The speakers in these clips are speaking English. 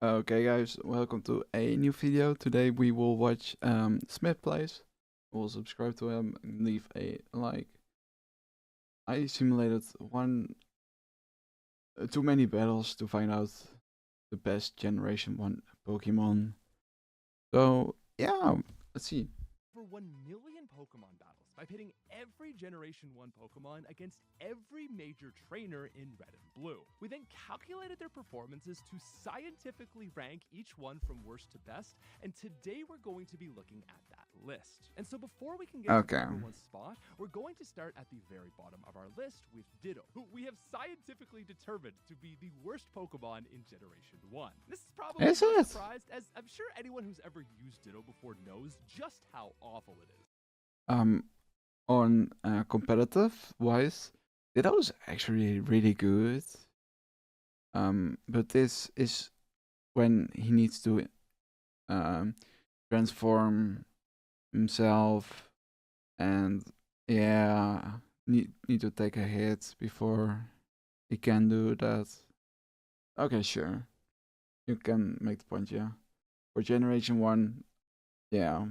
Okay guys, welcome to a new video. Today we will watch Smith plays. We'll subscribe to him and leave a like. I simulated too many battles to find out the best Generation 1 Pokemon. So yeah, let's see. Over 1 million Pokemon battles by pitting every Generation 1 Pokemon against every major trainer in Red and Blue. We then calculated their performances to scientifically rank each one from worst to best, and today we're going to be looking at that list. And so before we can get to the number one spot, we're going to start at the very bottom of our list with Ditto, who we have scientifically determined to be the worst Pokemon in Generation 1. This is probably not a surprise, as I'm sure anyone who's ever used Ditto before knows just how awful it is. On competitive wise, Ditto is actually really good. But this is when he needs to transform himself, and yeah, need to take a hit before he can do that. Okay, sure, you can make the point. Yeah, for Generation 1, yeah.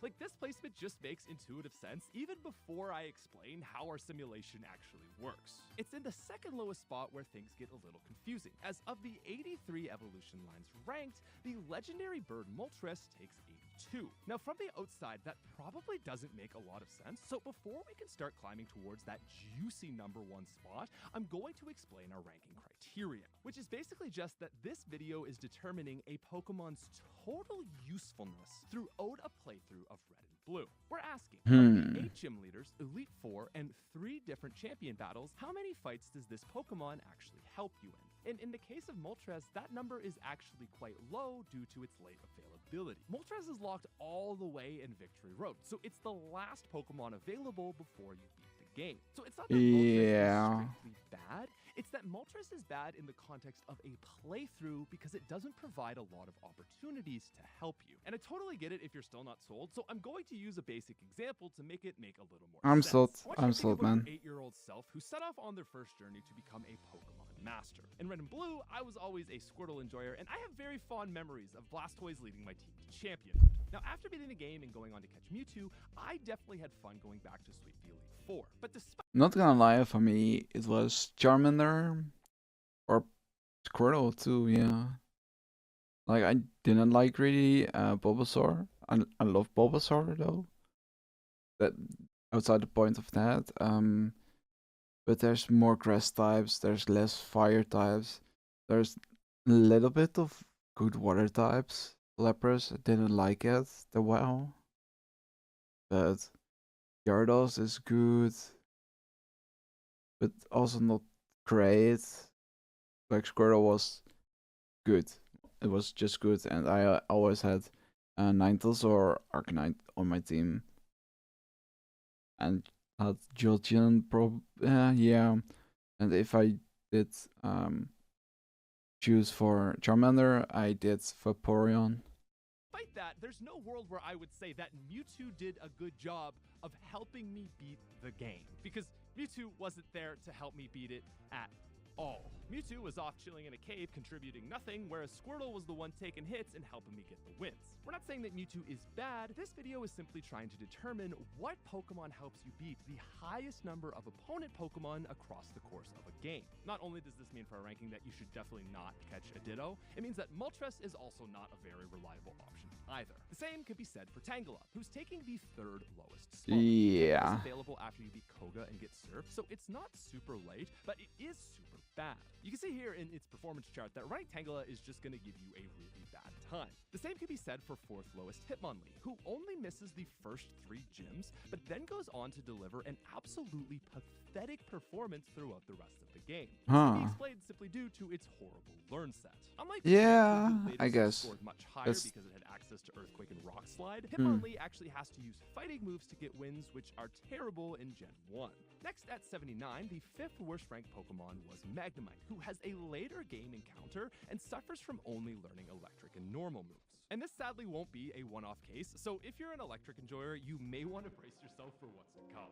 Like, this placement just makes intuitive sense even before I explain how our simulation actually works. It's in the second lowest spot where things get a little confusing, as of the 83 evolution lines ranked, the legendary bird Moltres takes 82. Now, from the outside, that probably doesn't make a lot of sense, so before we can start climbing towards that juicy number one spot, I'm going to explain our ranking criteria, which is basically just that this video is determining a Pokemon's total usefulness throughout a playthrough of Red and Blue. We're asking, of the 8 gym leaders, Elite 4, and 3 different champion battles, how many fights does this Pokemon actually help you in? And in the case of Moltres, that number is actually quite low due to its late availability. Moltres is locked all the way in Victory Road, so it's the last Pokemon available before you beat the game. So it's not that Moltres is strictly bad, it's that Moltres is bad in the context of a playthrough because it doesn't provide a lot of opportunities to help you. And I totally get it if you're still not sold, so I'm going to use a basic example to make it make a little more sense. I'm sold, man. Your 8-year-old self who set off on their first journey to become a Pokemon master. In Red and Blue, I was always a Squirtle enjoyer, and I have very fond memories of Blastoise leading my team to championhood. Now, after beating the game and going on to catch Mewtwo, I definitely had fun going back to sweep the Elite Four. But despite Not gonna lie, for me, it was Charmander or Squirtle too, yeah. Like, I didn't like really Bulbasaur. I love Bulbasaur though. That outside the point of that. But there's more grass types, there's less fire types, there's a little bit of good water types. Lapras, I didn't like it that well. But Gyarados is good, but also not great. Like, Squirtle was good. It was just good, and I always had Ninetales or Arcanine on my team. And had Jolteon, yeah. And if I did choose for Charmander, I did Vaporeon. Despite that, there's no world where I would say that Mewtwo did a good job of helping me beat the game, because Mewtwo wasn't there to help me beat it at all. Mewtwo was off chilling in a cave contributing nothing, whereas Squirtle was the one taking hits and helping me get the wins. We're not saying that Mewtwo is bad, this video is simply trying to determine what Pokemon helps you beat the highest number of opponent Pokemon across the course of a game. Not only does this mean for our ranking that you should definitely not catch a Ditto, it means that Moltres is also not a very reliable option either. The same could be said for Tangela, who's taking the 3rd lowest spot. Yeah. It's available after you beat Koga and get Surf, so it's not super late, but it is super bad. You can see here in its performance chart that running Tangela is just going to give you a really bad time. The same could be said for 4th lowest Hitmonlee, who only misses the first 3 gyms, but then goes on to deliver an absolutely pathetic performance throughout the rest of the game. This can be explained simply due to its horrible learn set. Unlike I guess scored much higher because it had access to Earthquake and Rock Slide, Hitmonlee actually has to use fighting moves to get wins, which are terrible in Gen 1. Next at 79, the 5th worst ranked Pokemon was Magnemite, who has a later game encounter and suffers from only learning Electric and normal moves. And this sadly won't be a one-off case, so if you're an electric enjoyer, you may want to brace yourself for what's to come.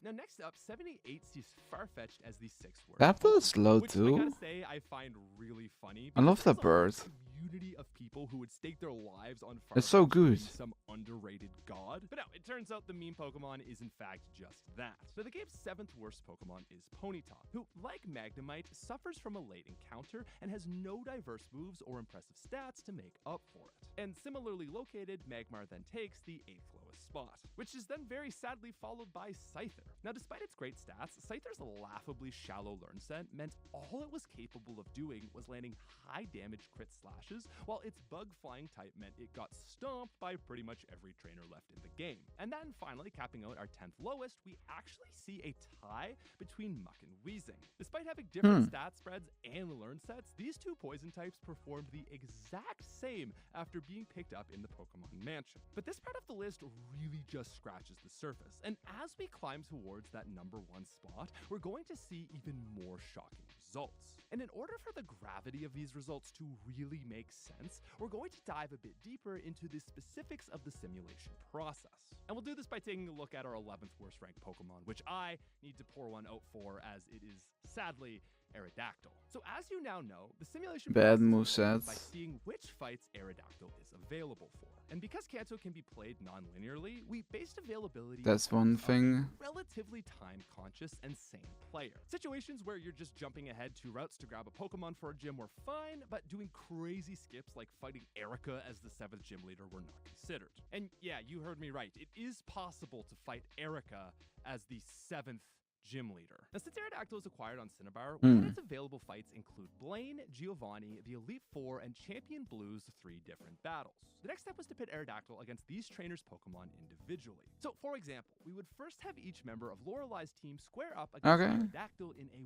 Now next up, 78 sees far-fetched as the 6th word That was Pokemon, slow which I too. gotta say I find really funny. I love because the there's a whole bird. community of people who would stake their lives on It's so Farfetch'd good. being some underrated god. But no, it turns out the meme Pokemon is in fact just that. So the game's 7th worst Pokemon is Ponyta, who, like Magnemite, suffers from a late encounter and has no diverse moves or impressive stats to make up for it. And similarly located, Magmar then takes the 8th lowest spot, which is then very sadly followed by Scyther. Now despite its great stats, Scyther's laughably shallow learn set meant all it was capable of doing was landing high damage crit slashes, while its bug flying type meant it got stomped by pretty much every trainer left in the game. And then finally, capping out our 10th lowest, we actually see a tie between Muck and Weezing. Despite having different stat spreads and learn sets, these two poison types performed the exact same after being picked up in the Pokemon Mansion. But this part of the list really just scratches the surface, and as we climb towards that number 1 spot, we're going to see even more shocking results. And in order for the gravity of these results to really make sense, we're going to dive a bit deeper into the specifics of the simulation process. And we'll do this by taking a look at our 11th worst ranked Pokemon, which I need to pour one out for as it is sadly Aerodactyl. So as you now know, the simulation Bad process is moveset. by seeing which fights Aerodactyl is available for. And because Kanto can be played non-linearly, we based availability That's on one a thing. relatively time-conscious and sane player. Situations where you're just jumping ahead 2 routes to grab a Pokemon for a gym were fine, but doing crazy skips like fighting Erica as the 7th gym leader were not considered. And yeah, you heard me right. It is possible to fight Erica as the 7th gym leader. Now, since Aerodactyl is acquired on Cinnabar, its available fights include Blaine, Giovanni, the Elite Four, and Champion Blue's 3 different battles. The next step was to pit Aerodactyl against these trainers' Pokemon individually. So, for example, we would first have each member of Lorelei's team square up against Aerodactyl in a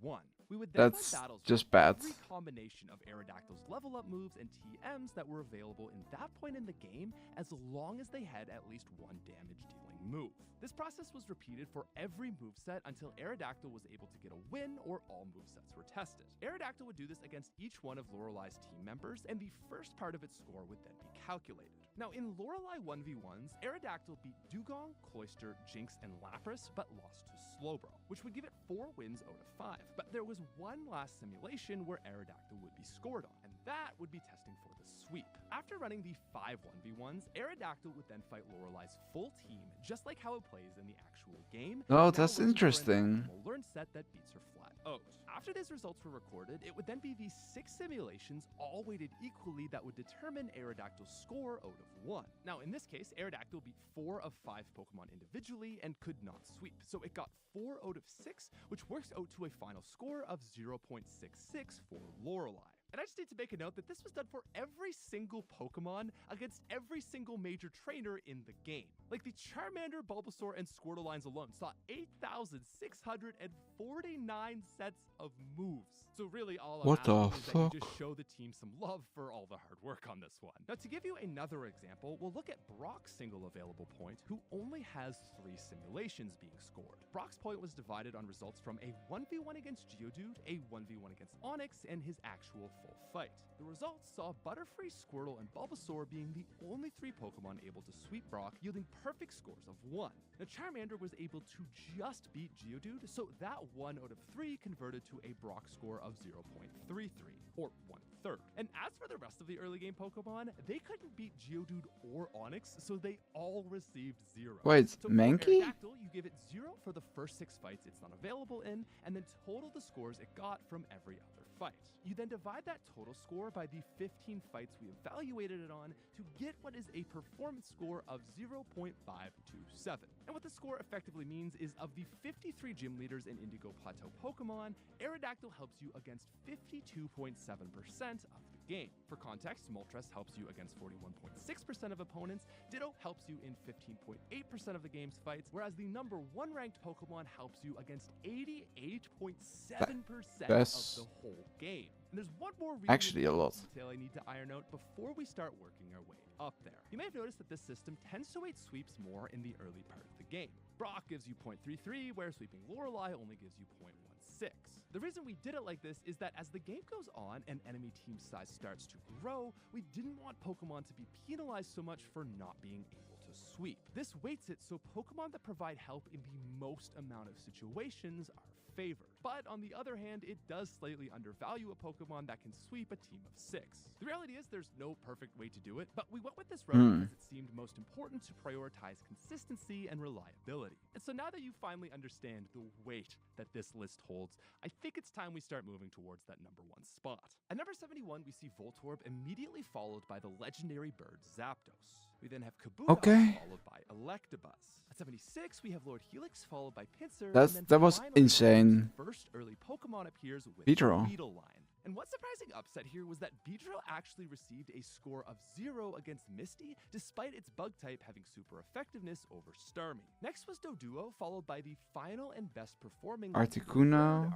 1v1. We would then That's run battles just with bad. every combination of Aerodactyl's level up moves and TMs that were available in that point in the game, as long as they had at least 1 damage dealing move. This process was repeated for every moveset until Aerodactyl was able to get a win or all movesets were tested. Aerodactyl would do this against each one of Lorelei's team members, and the first part of its score would then be calculated. Now, in Lorelei 1v1s, Aerodactyl beat Dugong, Cloyster, Jinx, and Lapras, but lost to Slowbro, which would give it 4 wins out of 5. But there was one last simulation where Aerodactyl would be scored on, and that would be testing for the sweep. After running the 5 1v1s, Aerodactyl would then fight Lorelei's full team, just like how it plays in the actual game. Oh, that's interesting. A learn set that beats her flat out. After these results were recorded, it would then be the 6 simulations, all weighted equally, that would determine Aerodactyl's score out of 1. Now, in this case, Aerodactyl beat 4 of 5 Pokemon individually and could not sweep, so it got 4 out of 6, which works out to a final score of 0.66 for Lorelei. And I just need to make a note that this was done for every single Pokemon against every single major trainer in the game. Like the Charmander, Bulbasaur, and Squirtle lines alone saw 8,649 sets of moves. So really all I'm asking is that you just show the team some love for all the hard work on this one. Now to give you another example, we'll look at Brock's single available point, who only has 3 simulations being scored. Brock's point was divided on results from a 1v1 against Geodude, a 1v1 against Onix, and his actual full fight. The results saw Butterfree, Squirtle, and Bulbasaur being the only 3 Pokemon able to sweep Brock, yielding perfect scores of 1. Now Charmander was able to just beat Geodude, so that 1 out of 3 converted to a Brock score of 0.33, or 1/3. And as for the rest of the early game Pokemon, they couldn't beat Geodude or Onix, so they all received 0. Wait, so Mankey? Aerodactyl, you give it 0 for the first 6 fights it's not available in, and then total the scores it got from every other fight. You then divide that total score by the 15 fights we evaluated it on to get what is a performance score of 0.527. And what the score effectively means is, of the 53 gym leaders in Indigo Plateau Pokemon, Aerodactyl helps you against 52.7% of the game. For context, Moltres helps you against 41.6% of opponents, Ditto helps you in 15.8% of the game's fights, whereas the number 1 ranked Pokemon helps you against 88.7% of the whole game. And there's one more Actually a lot. detail I need to iron out before we start working our way up there. You may have noticed that this system tends to weight sweeps more in the early part of the game. Brock gives you 0.33, where sweeping Lorelei only gives you 0.16. 6. The reason we did it like this is that as the game goes on and enemy team size starts to grow, we didn't want Pokemon to be penalized so much for not being able to sweep. This weights it so Pokemon that provide help in the most amount of situations are favored. But on the other hand, it does slightly undervalue a Pokemon that can sweep a team of 6. The reality is there's no perfect way to do it, but we went with this route because it seemed most important to prioritize consistency and reliability. And so now that you finally understand the weight that this list holds, I think it's time we start moving towards that number 1 spot. At number 71, we see Voltorb immediately followed by the legendary bird Zapdos. We then have Kabuto followed by Electabuzz. At 76, we have Lord Helix followed by Pinsir. That was insane. First early Pokemon appears with Beedrill. Beetleline. And one surprising upset here was that Beedrill actually received a score of 0 against Misty, despite its bug type having super effectiveness over Starmie. Next was Doduo, followed by the final and best performing Articuno.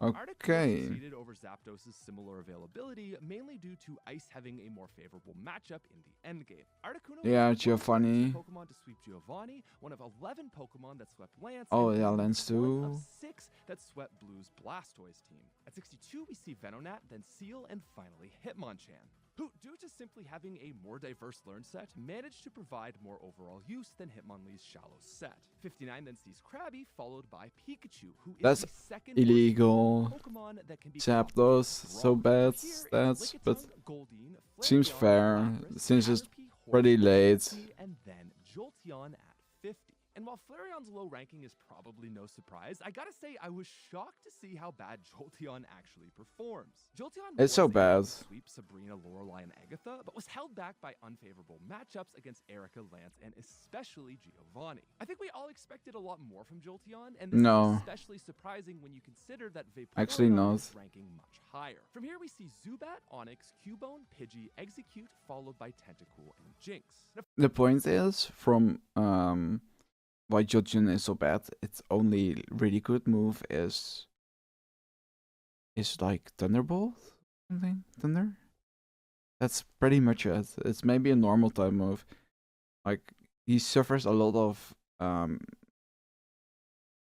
Okay. succeeded over Zapdos' similar availability, mainly due to Ice having a more favorable matchup in the endgame. Articuno was Giovanni. Pokemon to sweep Giovanni, one of 11 Pokemon that swept Lance, Oh, and yeah, one Lance too. of 6 that swept Blue's Blastoise team. At 62, we see Venonat, then Seal, and finally Hitmonchan, who, due to simply having a more diverse learn set, managed to provide more overall use than Hitmonlee's shallow set. 59 then sees Krabby, followed by Pikachu, who is That's the second illegal. Pokemon that can be Zapdos, so bad stats, but seems fair since it's pretty late. And then Jolteon at 50. And while Flareon's low ranking is probably no surprise, I gotta say I was shocked to see how bad Jolteon actually performs. Jolteon It's so was able bad. to sweep Sabrina, Lorelei, and Agatha, but was held back by unfavorable matchups against Erica, Lance, and especially Giovanni. I think we all expected a lot more from Jolteon, and this is especially surprising when you consider that Actually Vaporeon not. is ranking much higher. From here we see Zubat, Onix, Cubone, Pidgey, Execute, followed by Tentacool and Jinx. Now, The point is, from why Jolteon is so bad, its only really good move is like Thunderbolt, something, Thunder. That's pretty much it. It's maybe a normal type move. Like he suffers a lot of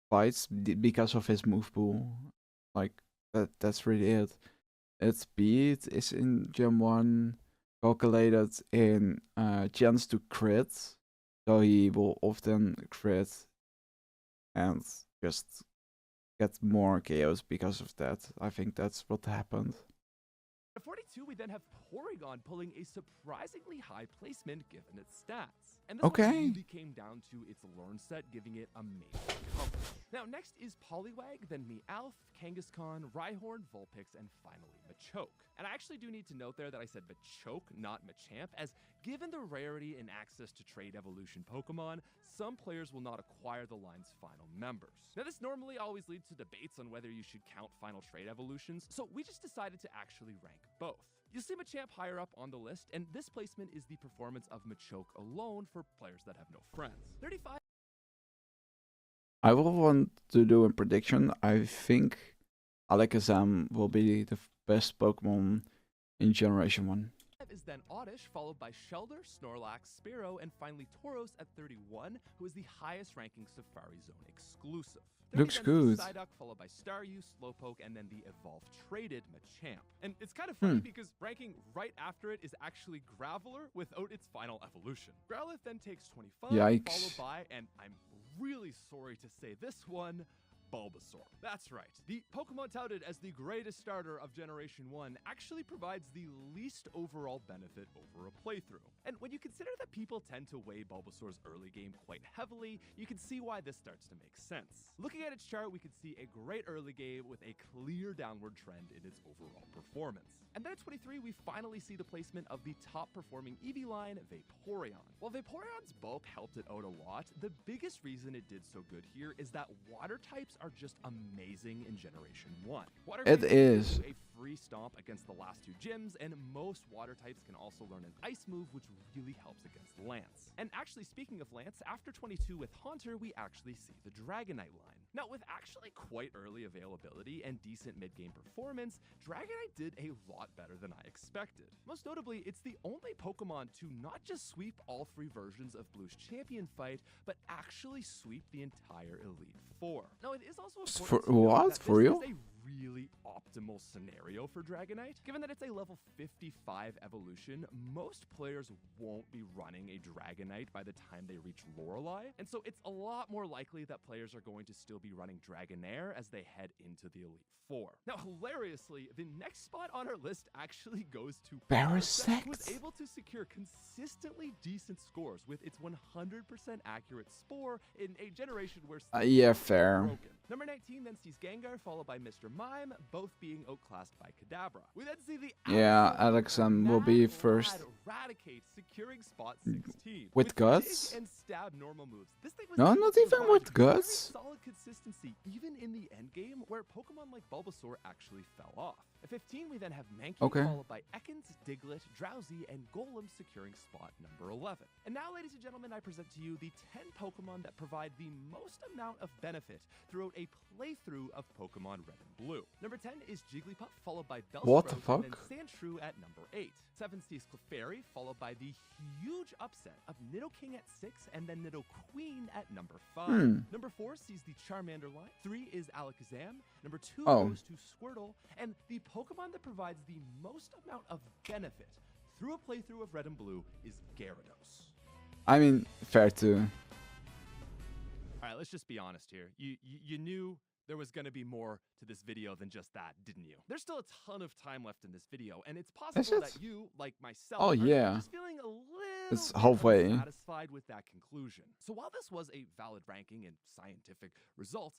fights because of his move pool. Like that's really it. Its speed is in Gen 1, calculated in chance to crit. So he will often crit and just get more chaos because of that. I think that's what happened. At 42, we then have Porygon pulling a surprisingly high placement given its stats. And this one really came down to its learn set, giving it amazing coverage. Now, next is Poliwag, then Meowth, Kangaskhan, Rhyhorn, Vulpix, and finally Machoke. And I actually do need to note there that I said Machoke, not Machamp, as given the rarity and access to trade evolution Pokemon, some players will not acquire the line's final members. Now, this normally always leads to debates on whether you should count final trade evolutions, so we just decided to actually rank both. You'll see Machamp higher up on the list, and this placement is the performance of Machoke alone for players that have no friends. 35. I will want to do a prediction. I think Alakazam will be the best Pokemon in Generation 1. Is then Oddish, followed by Shelder, Snorlax, Spearow, and finally Tauros at 31, who is the highest ranking Safari Zone exclusive. Looks good. Psyduck, followed by Staryu, Slowpoke, and then the evolved traded Machamp. And it's kind of funny because ranking right after it is actually Graveler without its final evolution. Growlithe then takes 25, Yikes. followed by, and I'm really sorry to say this one, Bulbasaur. That's right. The Pokemon touted as the greatest starter of Generation 1 actually provides the least overall benefit over a playthrough. And when you consider that people tend to weigh Bulbasaur's early game quite heavily, you can see why this starts to make sense. Looking at its chart, we can see a great early game with a clear downward trend in its overall performance. And then at 23, we finally see the placement of the top performing Eevee line, Vaporeon. While Vaporeon's bulk helped it out a lot, the biggest reason it did so good here is that water types are just amazing in Generation 1. Water It is. a free stomp against against the last two gyms, and most water types can also learn an ice move, which really helps against Lance. And actually, speaking of Lance, after 22 with Haunter, we actually see the Dragonite line. Now, with actually quite early availability and decent mid-game performance, Dragonite did a lot better than I expected. Most notably, it's the only Pokemon to not just sweep all three versions of Blue's champion fight, but actually sweep the entire Elite Four. Now, it is also important to note that For real? this is a really optimal scenario for Dragonite. Given that it's a level 55 evolution, most players won't be running a Dragonite by the time they reach Lorelei, and so it's a lot more likely that players are going to still be running Dragonair as they head into the Elite Four. Now, hilariously, the next spot on our list actually goes to Parasect, who was able to secure consistently decent scores with its 100% accurate Spore in a generation where yeah, fair. broken. Number 19 then sees Gengar, followed by Mr. Mime, both being outclassed by Kadabra. We then see the Alexam will be first. Raticate, securing spot 16. With guts? And stab normal moves. This thing was No, able not to even provide with very guts. solid consistency, even in the end game, where Pokemon like Bulbasaur actually fell off. At 15, we then have Mankey, followed by Ekans, Diglett, Drowsy, and Golem securing spot number 11. And now, ladies and gentlemen, I present to you the 10 Pokemon that provide the most amount of benefit throughout a playthrough of Pokemon Red and Blue. Number 10 is Jigglypuff, followed by Bellsprout, What the fuck? and then Sandshrew at number 8. 7 sees Clefairy, followed by the huge upset of Nidoking at 6, and then Nidoqueen at number 5. Number 4 sees the Charmander line. 3 is Alakazam. Number 2 goes to Squirtle, and the Pokemon that provides the most amount of benefit through a playthrough of Red and Blue is Gyarados. I mean, fair too. All right, let's just be honest here. You knew there was going to be more to this video than just that, didn't you? There's still a ton of time left in this video, and it's possible that you, like myself, are just feeling a little it's halfway satisfied with that conclusion. So while this was a valid ranking and scientific result,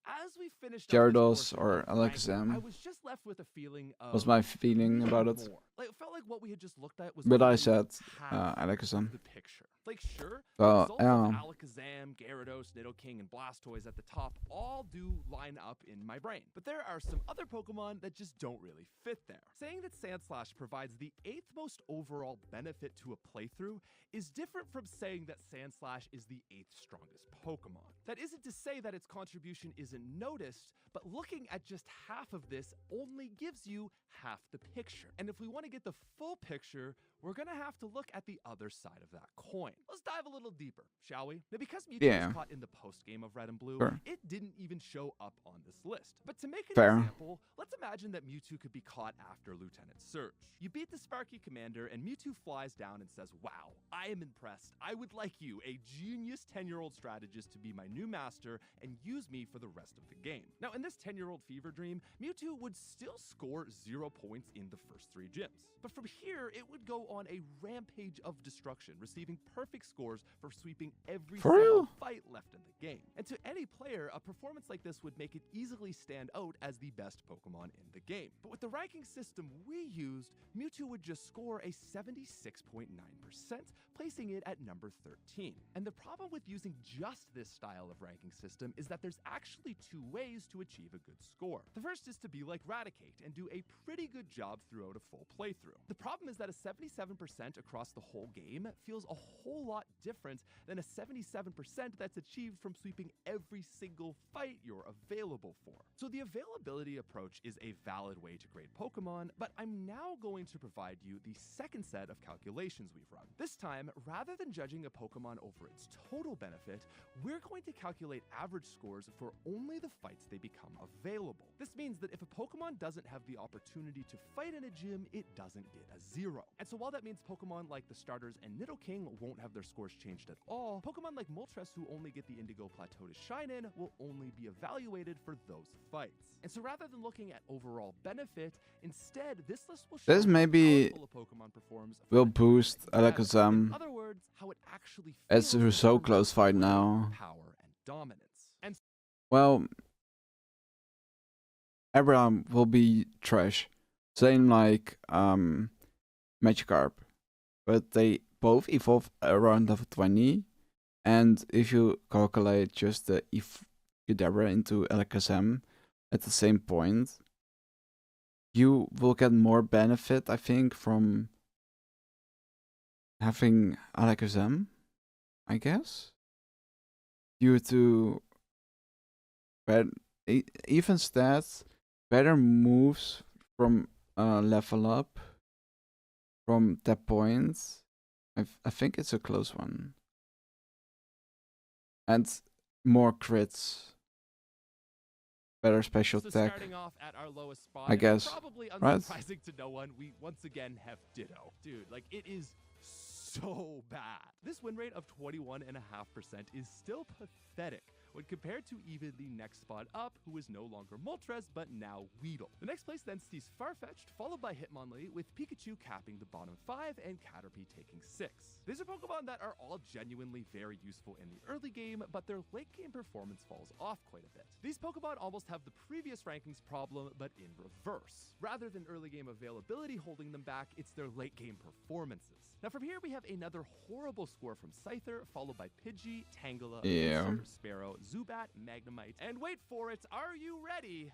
as we finished Gyarados or Alakazam, I was just left with a feeling of was my feeling about it. Like, it felt like what we had just looked at was But I said Alakazam. the picture. Like, sure, Well, the results of Alakazam, Gyarados, Nidoking, and Blastoise at the top all do line up in my brain. But there are some other Pokemon that just don't really fit there. Saying that Sandslash provides the 8th most overall benefit to a playthrough is different from saying that Sandslash is the 8th strongest Pokemon. That isn't to say that its contribution isn't noticed, but looking at just half of this only gives you half the picture. And if we want to get the full picture, we're going to have to look at the other side of that coin. Let's dive a little deeper, shall we? Now, because Mewtwo was caught in the post-game of Red and Blue, it didn't even show up on this list. But to make an example, let's imagine that Mewtwo could be caught after Lieutenant Surge. You beat the Sparky Commander, and Mewtwo flies down and says, "Wow, I am impressed. I would like you, a genius 10-year-old strategist, to be my new master and use me for the rest of the game." Now, in this 10-year-old fever dream, Mewtwo would still score 0 points in the first 3 gyms. But from here, it would go on a rampage of destruction, receiving perfect scores for sweeping every single fight left in the game. And to any player, a performance like this would make it easily stand out as the best Pokemon in the game. But with the ranking system we used, Mewtwo would just score a 76.9%, placing it at number 13. And the problem with using just this style of ranking system is that there's actually 2 ways to achieve a good score. The first is to be like Raticate and do a pretty good job throughout a full playthrough. The problem is that a 77% across the whole game feels a whole lot different than a 77% that's achieved from sweeping every single fight you're available for. So the availability approach is a valid way to grade Pokemon, but I'm now going to provide you the second set of calculations we've run. This time, rather than judging a Pokemon over its total benefit, we're going to calculate average scores for only the fights they become available. This means that if a Pokemon doesn't have the opportunity to fight in a gym, it doesn't get a 0. And so while that means Pokemon like the starters and Nidoking won't have their scores changed at all, Pokemon like Moltres, who only get the Indigo Plateau to shine in, will only be evaluated for those fights. And so rather than looking at overall benefit, instead this list will show maybe how a Pokemon performs will boost Alakazam. In other words, how it actually It's a so close fight now. Power and dominance. And well, Abraham will be trash. Same like Magikarp. But they both evolve around level 20. And if you calculate just the Kadabra into Alakazam at the same point, you will get more benefit, I think, from having Alakazam, I guess, due to even stats, better moves from level up from that point. I think it's a close one. And more crits. Better special So attack. starting off at our lowest spot, I guess. probably Right? unsurprising to no one, we once again have Ditto. Dude, like it is so bad. This win rate of 21.5% is still pathetic when compared to even the next spot up, who is no longer Moltres, but now Weedle. The next place then sees Farfetch'd, followed by Hitmonlee, with Pikachu capping the bottom 5 and Caterpie taking 6. These are Pokemon that are all genuinely very useful in the early game, but their late game performance falls off quite a bit. These Pokemon almost have the previous rankings problem, but in reverse. Rather than early game availability holding them back, it's their late game performances. Now from here we have another horrible score from Scyther, followed by Pidgey, Tangela, Pinsir, Sparrow, Zubat, Magnemite, and wait for it, are you ready?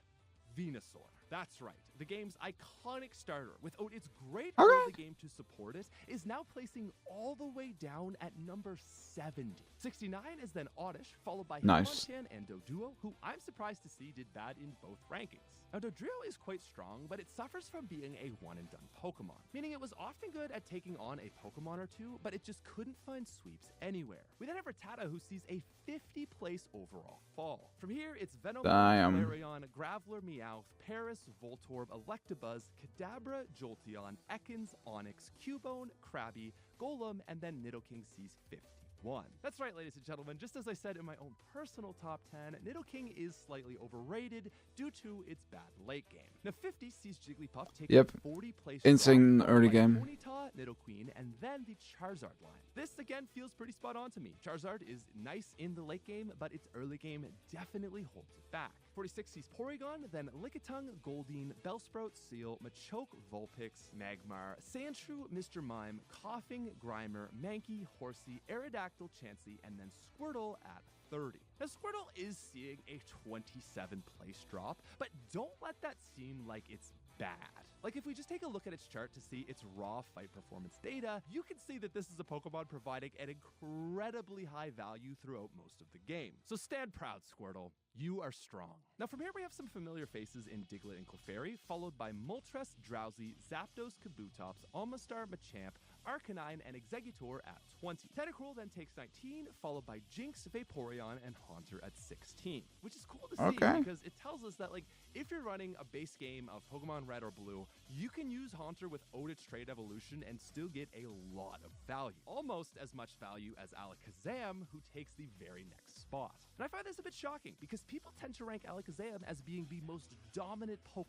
Venusaur. That's right. The game's iconic starter, without its great early game to support it, is now placing all the way down at number 70. 69 is then Oddish, followed by Hitmonchan and Doduo, who I'm surprised to see did bad in both rankings. Now Dodrio is quite strong, but it suffers from being a one-and-done Pokemon, meaning it was often good at taking on a Pokemon or two, but it just couldn't find sweeps anywhere. We then have Rattata, who sees a 50-place overall fall. From here, it's Venomoth, Flareon, Graveler, Meowth, Paris, Voltorb, Electabuzz, Kadabra, Jolteon, Ekans, Onix, Cubone, Krabby, Golem, and then Nidoking sees 51. That's right, ladies and gentlemen, just as I said in my own personal top 10, Nidoking is slightly overrated due to its bad late game. Now 50 sees Jigglypuff taking 40 places insane early game. Ponyta, Nidoqueen, and then the Charizard line. This again feels pretty spot on to me. Charizard is nice in the late game, but its early game definitely holds it back. 46 sees Porygon, then Lickitung, Goldeen, Bellsprout, Seal, Machoke, Vulpix, Magmar, Sandshrew, Mr. Mime, Coughing, Grimer, Mankey, Horsey, Aerodactyl, Chansey, and then Squirtle at 30. Now Squirtle is seeing a 27 place drop, but don't let that seem like it's bad. Like if we just take a look at its chart to see its raw fight performance data, you can see that this is a Pokemon providing an incredibly high value throughout most of the game. So stand proud, Squirtle. You are strong. Now from here we have some familiar faces in Diglett and Clefairy, followed by Moltres, Drowsy, Zapdos, Kabutops, Almastar, Machamp, Arcanine, and Exeggutor at 20. Tentacruel then takes 19, followed by Jinx, Vaporeon, and Haunter at 16. Which is cool to see because it tells us that, like, if you're running a base game of Pokemon Red or Blue, you can use Haunter without its trait evolution and still get a lot of value. Almost as much value as Alakazam, who takes the very next spot. And I find this a bit shocking because people tend to rank Alakazam as being the most dominant Pokemon.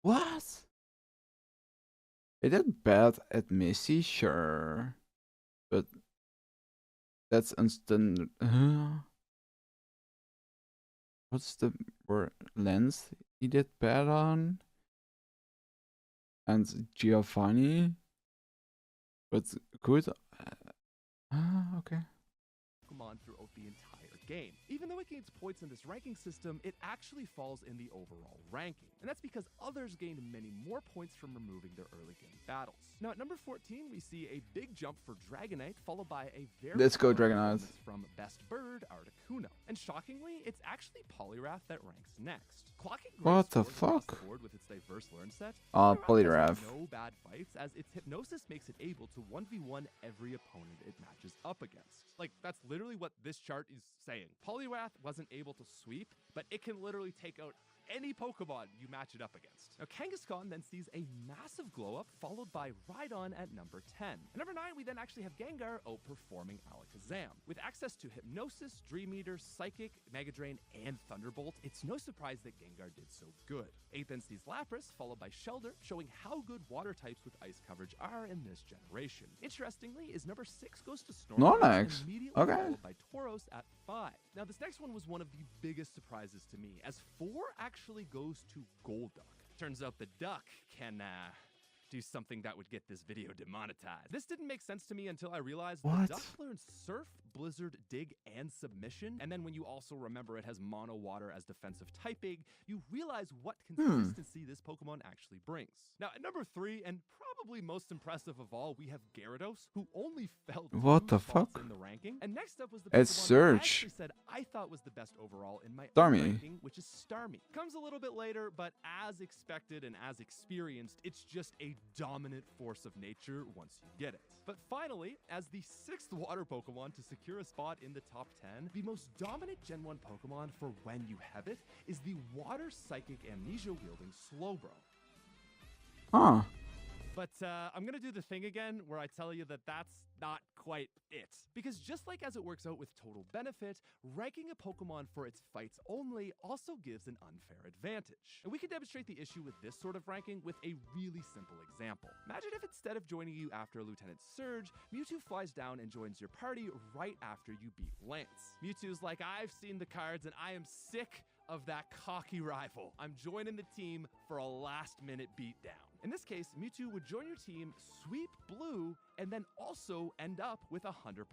What? It did bad at Missy, sure. But that's instant. What's the word? Lens he did bad on? And Giovanni? But good. Okay. Pokemon throughout the entire game. Even though it gains points in this ranking system, it actually falls in the overall ranking. And that's because others gained many more points from removing their early game battles. Now at number 14, we see a big jump for Dragonite, followed by a very Let's go Dragonite from Best Bird, Articuno. And shockingly, it's actually Poliwrath that ranks next. Clocking what the fuck? The board with its diverse learn set, Poliwrath. No bad fights, as its hypnosis makes it able to 1v1 every opponent it matches up against. Like, that's literally what this chart is saying. Poliwrath wasn't able to sweep, but it can literally take out any Pokemon you match it up against. Now, Kangaskhan then sees a massive glow-up, followed by Rhydon at number 10. At number 9, we then actually have Gengar outperforming Alakazam. With access to Hypnosis, Dream Eater, Psychic, Mega Drain, and Thunderbolt, it's no surprise that Gengar did so good. 8th then sees Lapras, followed by Shellder, showing how good water types with ice coverage are in this generation. Interestingly, is number 6 goes to Snorlax, immediately followed by Tauros at 5. Now, this next one was one of the biggest surprises to me, as 4 actually goes to Golduck. Turns out the duck can do something that would get this video demonetized. This didn't make sense to me until I realized What? the duck learns Surf, Blizzard, Dig, and Submission, and then when you also remember it has Mono Water as defensive typing, you realize what consistency this Pokemon actually brings. Now, at number 3, and probably most impressive of all, we have Gyarados, who only fell 2 What the spots fuck? in the ranking. And next up was the It's Pokemon that I Surge. actually said I thought was the best overall in my own Starmie. ranking, which is Starmie. Comes a little bit later, but as expected and as experienced, it's just a dominant force of nature once you get it. But finally, as the 6th water Pokemon to secure a spot in the top 10, the most dominant Gen 1 Pokemon for when you have it is the Water Psychic Amnesia wielding Slowbro. Huh. But I'm going to do the thing again where I tell you that that's not quite it. Because just like as it works out with total benefit, ranking a Pokemon for its fights only also gives an unfair advantage. And we can demonstrate the issue with this sort of ranking with a really simple example. Imagine if instead of joining you after Lieutenant Surge, Mewtwo flies down and joins your party right after you beat Lance. Mewtwo's like, I've seen the cards and I am sick of that cocky rival. I'm joining the team for a last-minute beatdown. In this case, Mewtwo would join your team, sweep Blue, and then also end up with a 100%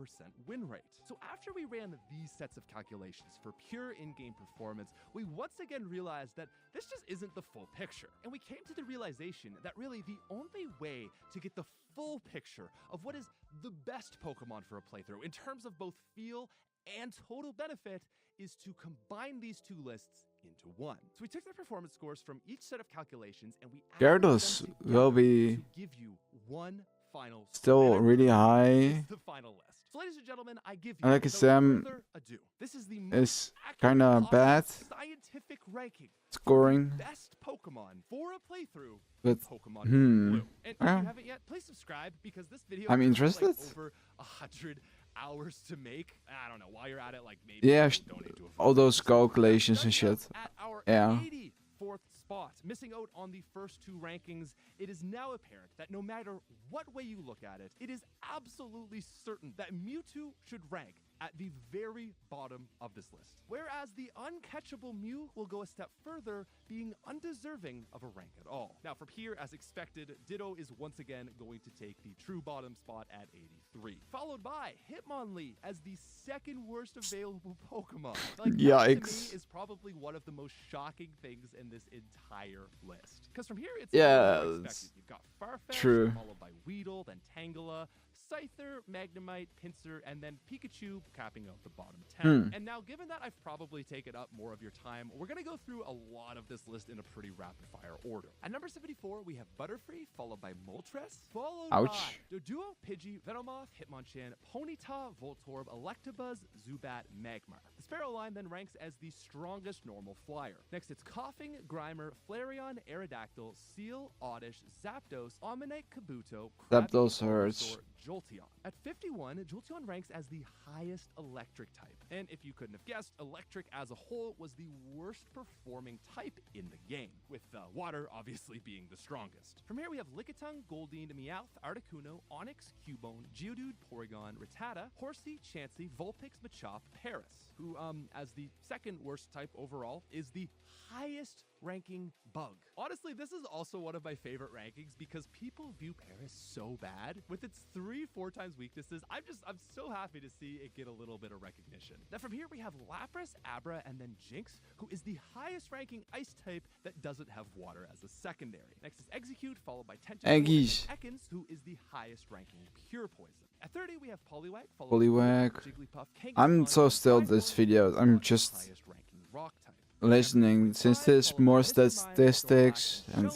win rate. So after we ran these sets of calculations for pure in-game performance, we once again realized that this just isn't the full picture. And we came to the realization that really the only way to get the full picture of what is the best Pokemon for a playthrough in terms of both feel and total benefit is to combine these two lists into one. So we took the performance scores from each set of calculations and we Gyarados added them will together be to give you one final still score. And really this high. is the final list. So ladies and gentlemen, I give you, Like without Sam further ado, this is the is most kinda accurate bad possible scientific ranking scoring, best Pokemon for a playthrough but Pokemon hmm. Blue. And if Yeah. you haven't yet, please subscribe because this video I'm took, interested. like, over 100 hours to make. I don't know, while you're at it, like maybe Yeah, donate to a all those fundraiser. calculations and Starting shit. out At our Yeah. 84th spot, missing out on the first 2 rankings, it is now apparent that no matter what way you look at it, it is absolutely certain that Mewtwo should rank at the very bottom of this list. Whereas the uncatchable Mew will go a step further, being undeserving of a rank at all. Now from here, as expected, Ditto is once again going to take the true bottom spot at 83. Followed by Hitmonlee as the second worst available Pokemon. Like, that to Yikes. me is probably one of the most shocking things in this entire list. Because from here, it's Yeah, more it's expected. You've got Farfetch'd, true. followed by Weedle, then Tangela, Scyther, Magnemite, Pinsir, and then Pikachu capping out the bottom 10. And now, given that I've probably taken up more of your time, we're going to go through a lot of this list in a pretty rapid-fire order. At number 74, we have Butterfree, followed by Moltres, followed Ouch. by Doduo, Pidgey, Venomoth, Hitmonchan, Ponyta, Voltorb, Electabuzz, Zubat, Magmar. The Sparrow line then ranks as the strongest normal flyer. Next, it's Coughing, Grimer, Flareon, Aerodactyl, Seal, Oddish, Zapdos, Omanyte, Kabuto, Krabby, Zapdos hurts. Bulbasaur, Jolteon. At 51, Jolteon ranks as the highest electric type. And if you couldn't have guessed, electric as a whole was the worst performing type in the game, with water obviously being the strongest. From here we have Lickitung, Goldeen, Meowth, Articuno, Onix, Cubone, Geodude, Porygon, Rattata, Horsey, Chansey, Vulpix, Machop, Paris, who, as the second worst type overall, is the highest ranking bug. Honestly, this is also one of my favorite rankings because people view Paris so bad. With its 3-4 times weaknesses, I'm so happy to see it get a little bit of recognition. Now from here we have Lapras, Abra, and then Jinx, who is the highest ranking ice type that doesn't have water as a secondary. Next is Execute, followed by Tentacle, and then Eggies. Ekans, who is the highest ranking pure poison. At 30 we have Poliwag, followed Poliwag. by Jigglypuff, Kangaskhan, I'm so still Typhlosion, this video. I'm and just highest ranking rock type. listening since there's more statistics and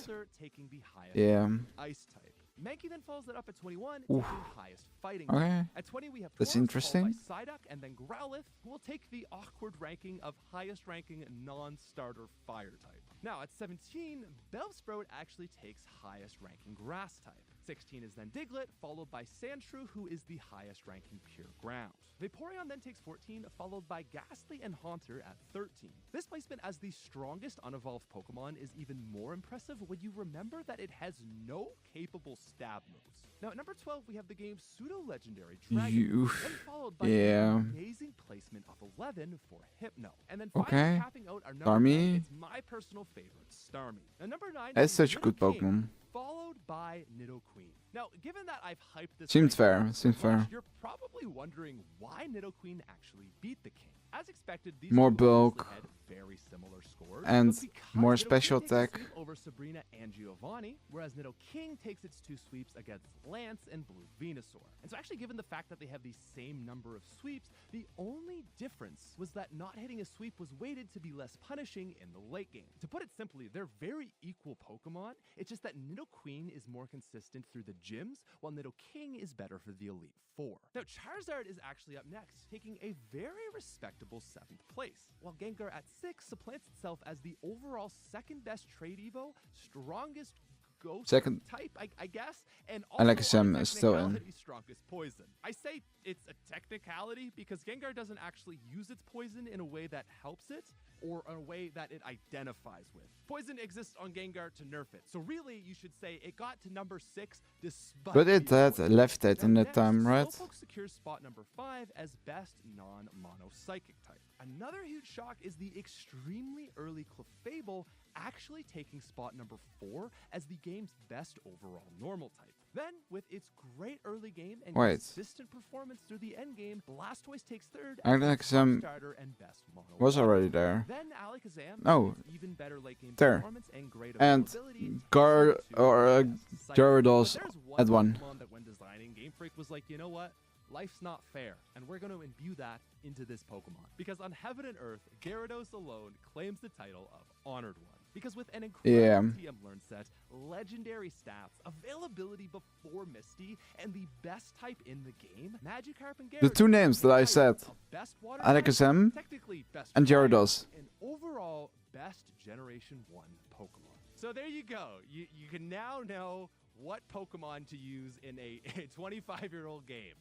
yeah. Ice type. Mankey then follows that up at 21, Oof. taking highest fighting. Okay. At 20 we have That's Tauros, interesting. followed by Psyduck, and then Growlithe, who will take the awkward ranking of highest ranking non-starter fire type. Now at 17, Bellsprout actually takes highest ranking grass type. 16 is then Diglett, followed by Sandshrew, who is the highest ranking pure ground. Vaporeon then takes 14, followed by Ghastly and Haunter at 13. This placement as the strongest unevolved Pokemon is even more impressive when you remember that it has no capable stab moves. Now at number 12, we have the game's pseudo-legendary Dragon, then followed by an amazing placement of 11 for Hypno. And then finally capping out our number 10, it's my personal favorite, Starmie. Now number 9 That's is such a Little good King, Pokemon. followed by by Nidoqueen. Now, given that I've hyped this Seems right fair. now Seems so much, fair. you're probably wondering why Nidoqueen actually beat the king. As expected, these More two obviously bulk had very similar scores, and but because more Nidoqueen special takes a attack. sweep over Sabrina and Giovanni, whereas Nidoking takes its 2 sweeps against Lance and Blue Venusaur. And so actually, given the fact that they have the same number of sweeps, the only difference was that not hitting a sweep was weighted to be less punishing in the late game. To put it simply, they're very equal Pokemon, it's just that Nidoqueen is more consistent through the gyms, while Nidoking is better for the Elite Four. Now, Charizard is actually up next, taking a very respectable 7th place, while Gengar at 6 supplants itself as the overall 2nd best trade Evo, strongest ghost Second. type, I guess, and Alakazam also is still in. technicality strongest poison. I say it's a technicality because Gengar doesn't actually use its poison in a way that helps it or in a way that it identifies with. Poison exists on Gengar to nerf it, so really you should say it got to number 6 despite But it the had avoidance. left it in Now that next, time, right? Slowpoke secures spot number 5 as best non-mono psychic type. Another huge shock is the extremely early Clefable actually taking spot number 4 as the game's best overall normal type. Then, with its great early game and consistent performance through the end game, Blastoise takes 3rd as the Alakazam starter and best mono. was already there. Then Alakazam No, with even better late game there. performance and great And availability. Gyarados But there's at 1. Pokemon that when designing, Game Freak was like, you know what? Life's not fair, and we're going to imbue that into this Pokemon. Because on Heaven and Earth, Gyarados alone claims the title of Honored One. Because with an incredible TM Learn set, legendary stats, availability before Misty, and the best type in the game, Magikarp and Gyarados, The 2 names that I said, best water Alakazam type, technically best and fire, Gyarados. and overall best Generation 1 Pokemon. So there you go. You can now know what Pokemon to use in a 25-year-old game.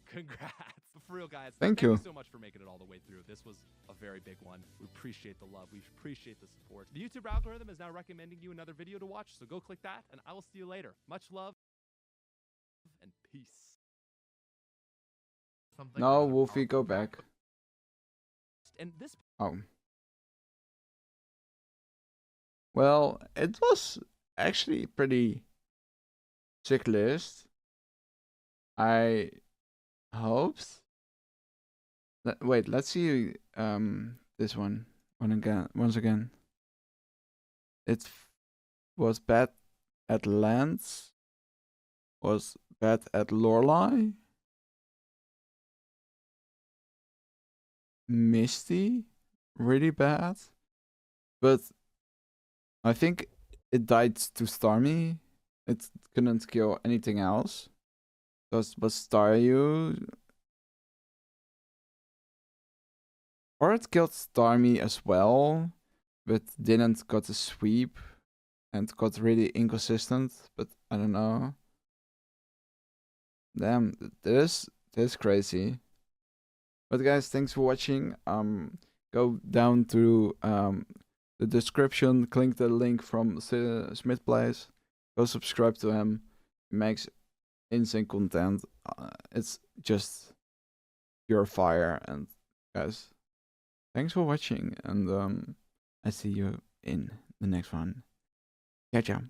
Congrats. For real, guys. Thank you so much for making it all the way through. This was a very big one. We appreciate the love. We appreciate the support. The YouTube algorithm is now recommending you another video to watch, so go click that, and I will see you later. Much love and peace. No, Wolfie, go back. And this Oh. Well, it was actually pretty sick list. I hoped. Wait, let's see this one once again. It was bad at Lance, was bad at Lorelei, Misty, really bad, but I think it died to Starmie. It couldn't kill anything else. Was Staryu, or it killed Starmie as well, but didn't got a sweep and got really inconsistent. But I don't know. Damn, this is crazy. But guys, thanks for watching. Go down to the description, click the link from Smith Plays. Go subscribe to him. He makes insane content. It's just pure fire. And guys, thanks for watching, and I see you in the next one. Ciao, ciao.